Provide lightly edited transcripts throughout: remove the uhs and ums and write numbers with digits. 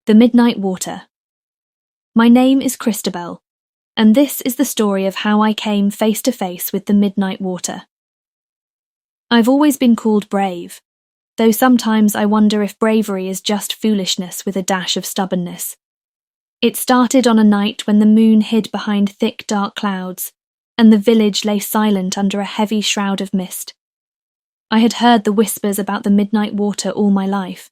The Midnight Water. My name is Christabel, and this is the story of how I came face to face with the midnight water. I've always been called brave, though sometimes I wonder if bravery is just foolishness with a dash of stubbornness. It started on a night when the moon hid behind thick dark clouds, and the village lay silent under a heavy shroud of mist. I had heard the whispers about the midnight water all my life.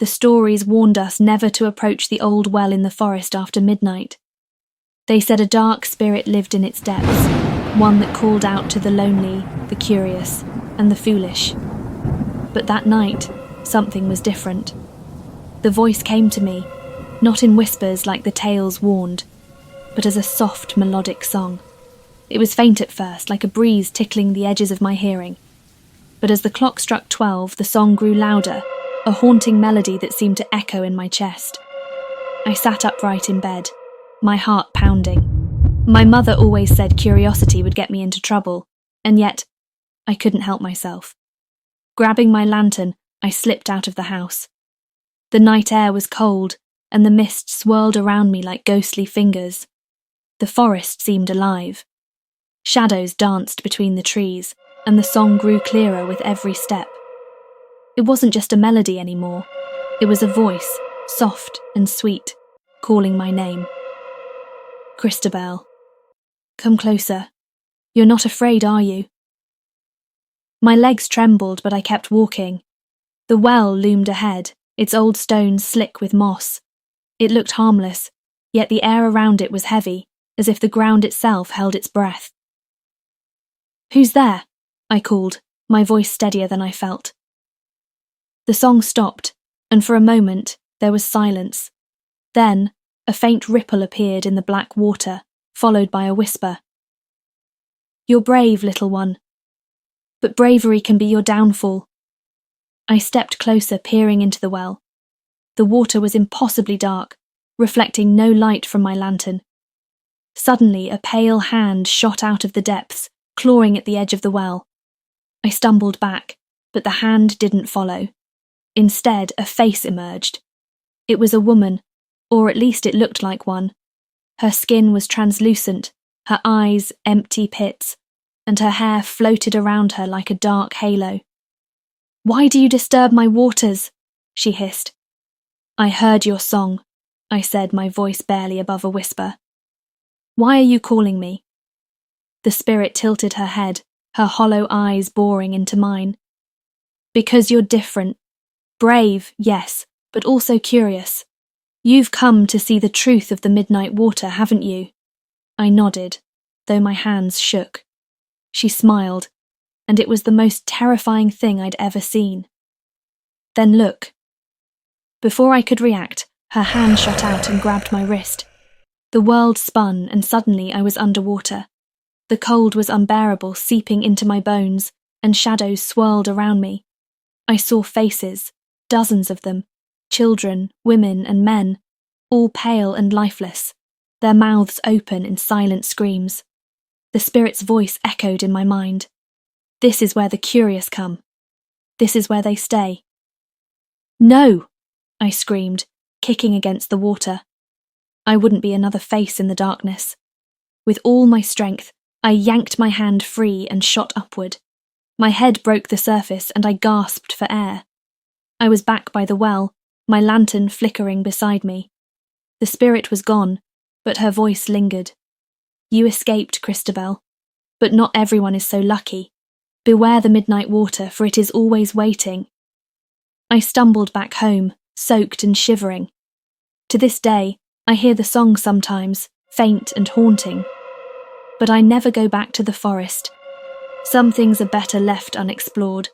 The stories warned us never to approach the old well in the forest after midnight. They said a dark spirit lived in its depths, one that called out to the lonely, the curious, and the foolish. But that night, something was different. The voice came to me, not in whispers like the tales warned, but as a soft, melodic song. It was faint at first, like a breeze tickling the edges of my hearing. But as the clock struck 12, the song grew louder, a haunting melody that seemed to echo in my chest. I sat upright in bed, my heart pounding. My mother always said curiosity would get me into trouble, and yet I couldn't help myself. Grabbing my lantern, I slipped out of the house. The night air was cold, and the mist swirled around me like ghostly fingers. The forest seemed alive. Shadows danced between the trees, and the song grew clearer with every step. It wasn't just a melody anymore. It was a voice, soft and sweet, calling my name. Christabel. Come closer. You're not afraid, are you? My legs trembled, but I kept walking. The well loomed ahead, its old stones slick with moss. It looked harmless, yet the air around it was heavy, as if the ground itself held its breath. Who's there? I called, my voice steadier than I felt. The song stopped, and for a moment there was silence. Then, a faint ripple appeared in the black water, followed by a whisper. You're brave, little one. But bravery can be your downfall. I stepped closer, peering into the well. The water was impossibly dark, reflecting no light from my lantern. Suddenly, a pale hand shot out of the depths, clawing at the edge of the well. I stumbled back, but the hand didn't follow. Instead, a face emerged. It was a woman, or at least it looked like one. Her skin was translucent, her eyes empty pits, and her hair floated around her like a dark halo. Why do you disturb my waters? She hissed. I heard your song, I said, my voice barely above a whisper. Why are you calling me? The spirit tilted her head, her hollow eyes boring into mine. Because you're different. Brave, yes, but also curious. You've come to see the truth of the midnight water, haven't you? I nodded, though my hands shook. She smiled, and it was the most terrifying thing I'd ever seen. Then look. Before I could react, her hand shot out and grabbed my wrist. The world spun, and suddenly I was underwater. The cold was unbearable, seeping into my bones, and shadows swirled around me. I saw faces, dozens of them, children, women, and men, all pale and lifeless, their mouths open in silent screams. The spirit's voice echoed in my mind. This is where the curious come. This is where they stay. No! I screamed, kicking against the water. I wouldn't be another face in the darkness. With all my strength, I yanked my hand free and shot upward. My head broke the surface and I gasped for air. I was back by the well, my lantern flickering beside me. The spirit was gone, but her voice lingered. You escaped, Christabel, but not everyone is so lucky. Beware the midnight water, for it is always waiting. I stumbled back home, soaked and shivering. To this day, I hear the song sometimes, faint and haunting. But I never go back to the forest. Some things are better left unexplored.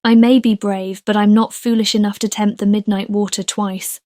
I may be brave, but I'm not foolish enough to tempt the midnight water twice.